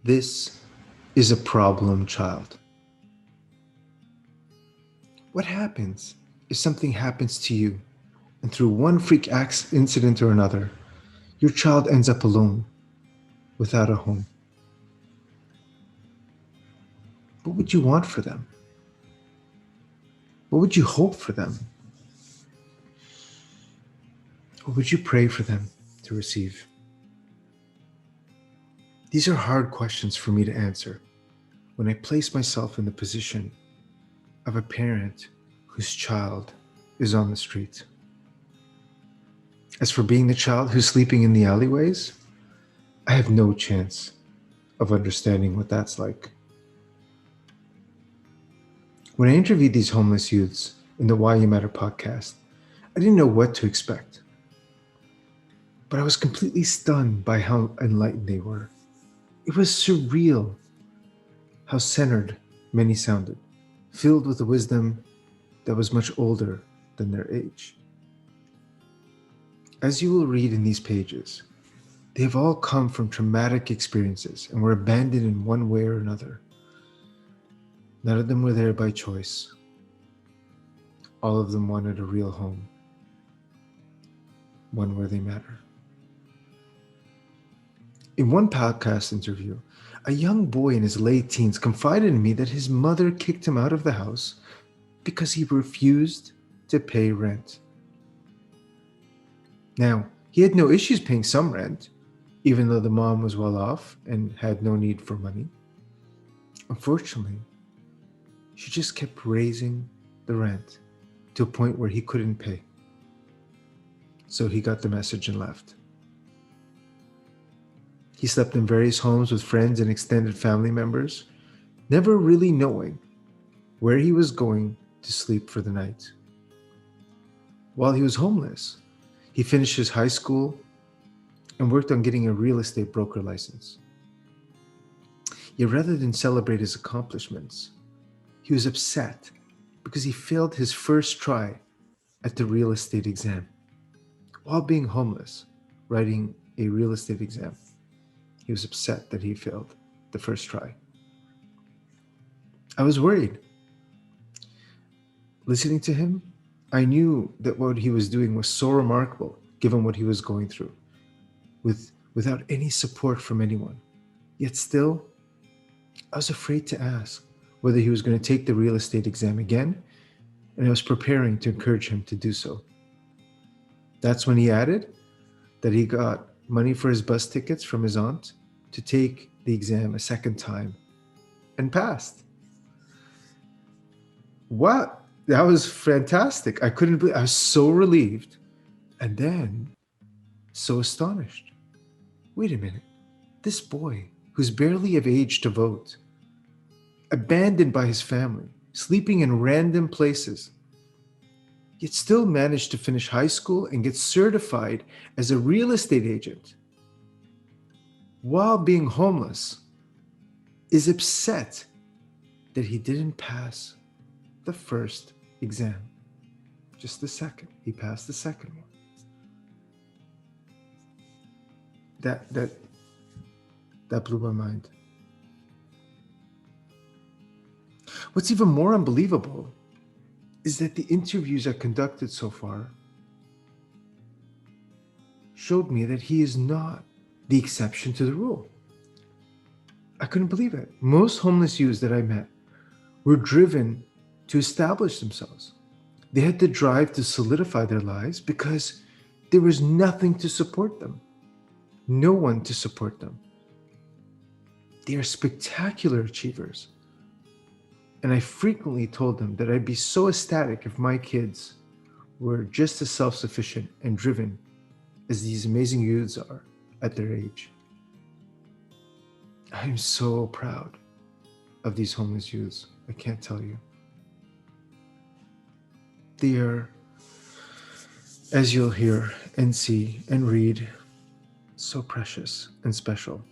This is a problem child. What happens if something happens to you and through one incident or another, your child ends up alone without a home? What would you want for them? What would you hope for them? What would you pray for them to receive? These are hard questions for me to answer when I place myself in the position of a parent whose child is on the street. As for being the child who's sleeping in the alleyways, I have no chance of understanding what that's like. When I interviewed these homeless youths in the Why You Matter podcast, I didn't know what to expect. But I was completely stunned by how enlightened they were. It was surreal how centered many sounded, filled with a wisdom that was much older than their age. As you will read in these pages, they have all come from traumatic experiences and were abandoned in one way or another. None of them were there by choice. All of them wanted a real home, one where they matter. In one podcast interview, a young boy in his late teens confided in me that his mother kicked him out of the house because he refused to pay rent. Now, he had no issues paying some rent, even though the mom was well off and had no need for money. Unfortunately, she just kept raising the rent to a point where he couldn't pay. So he got the message and left. He slept in various homes with friends and extended family members, never really knowing where he was going to sleep for the night. While he was homeless, he finished his high school and worked on getting a real estate broker license. Yet rather than celebrate his accomplishments, he was upset because he failed his first try at the real estate exam. While being homeless, writing a real estate exam, he was upset that he failed the first try. I was worried. Listening to him, I knew that what he was doing was so remarkable given what he was going through, without any support from anyone. Yet still, I was afraid to ask whether he was going to take the real estate exam again, and I was preparing to encourage him to do so. That's when he added that he got money for his bus tickets from his aunt to take the exam a second time and passed. What? That was fantastic. I couldn't believe, I was so relieved and then so astonished. Wait a minute. This boy, who's barely of age to vote, abandoned by his family, sleeping in random places, yet still managed to finish high school and get certified as a real estate agent while being homeless, is upset that he didn't pass the first exam. Just the second. He passed the second one. That blew my mind. What's even more unbelievable is that the interviews I conducted so far showed me that he is not the exception to the rule. I couldn't believe it. Most homeless youths that I met were driven to establish themselves. They had to drive to solidify their lives because there was nothing to support them. No one to support them. They are spectacular achievers. And I frequently told them that I'd be so ecstatic if my kids were just as self-sufficient and driven as these amazing youths are at their age. I'm so proud of these homeless youths. I can't tell you. They are, as you'll hear and see and read, so precious and special.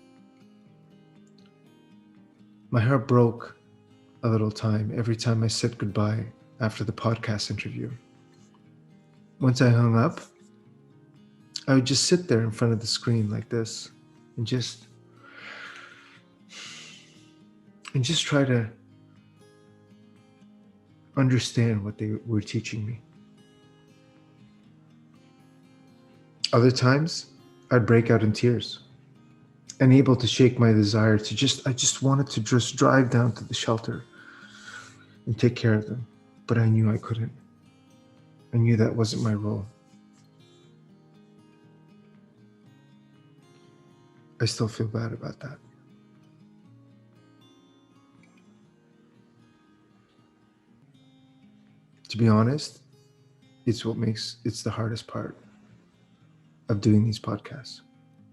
My heart broke a little time every time I said goodbye after the podcast interview. Once I hung up, I would just sit there in front of the screen like this and just and just try to understand what they were teaching me. Other times, I'd break out in tears, unable to shake my desire to I just wanted to just drive down to the shelter and take care of them. But I knew I couldn't. I knew that wasn't my role. I still feel bad about that. To be honest, it's the hardest part of doing these podcasts,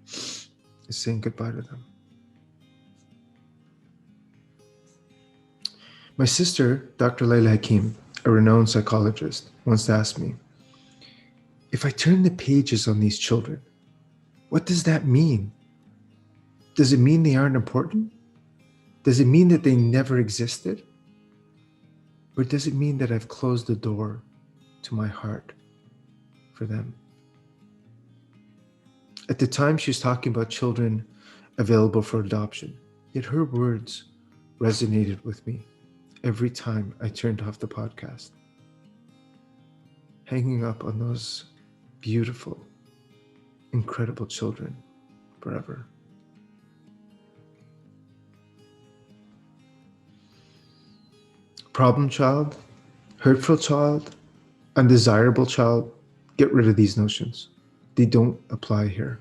is saying goodbye to them. My sister, Dr. Layla Hakim, a renowned psychologist, once asked me, if I turn the pages on these children, what does that mean? Does it mean they aren't important? Does it mean that they never existed? Or does it mean that I've closed the door to my heart for them? At the time, she was talking about children available for adoption, yet her words resonated with me every time I turned off the podcast, hanging up on those beautiful, incredible children forever. Problem child, hurtful child, undesirable child, get rid of these notions. They don't apply here.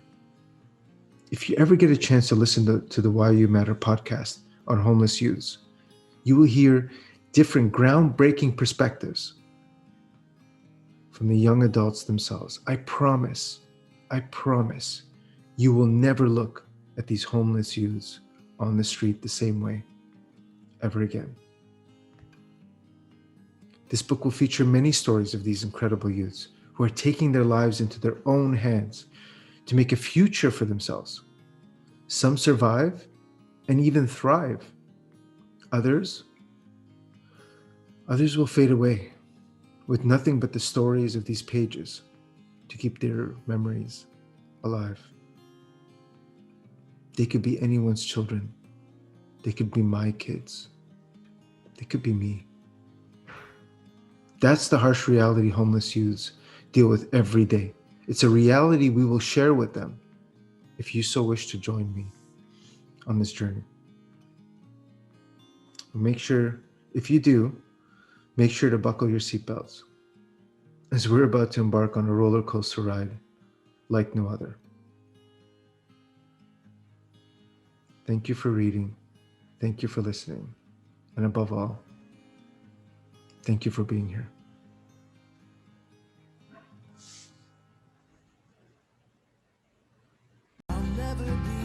If you ever get a chance to listen to the Why You Matter podcast on homeless youths, you will hear different groundbreaking perspectives from the young adults themselves. I promise, you will never look at these homeless youths on the street the same way ever again. This book will feature many stories of these incredible youths who are taking their lives into their own hands to make a future for themselves. Some survive and even thrive. Others will fade away with nothing but the stories of these pages to keep their memories alive. They could be anyone's children. They could be my kids. They could be me. That's the harsh reality homeless youths deal with every day. It's a reality we will share with them if you so wish to join me on this journey. If you do, make sure to buckle your seatbelts, as we're about to embark on a roller coaster ride like no other. Thank you for reading. Thank you for listening. And above all, thank you for being here. I'll never be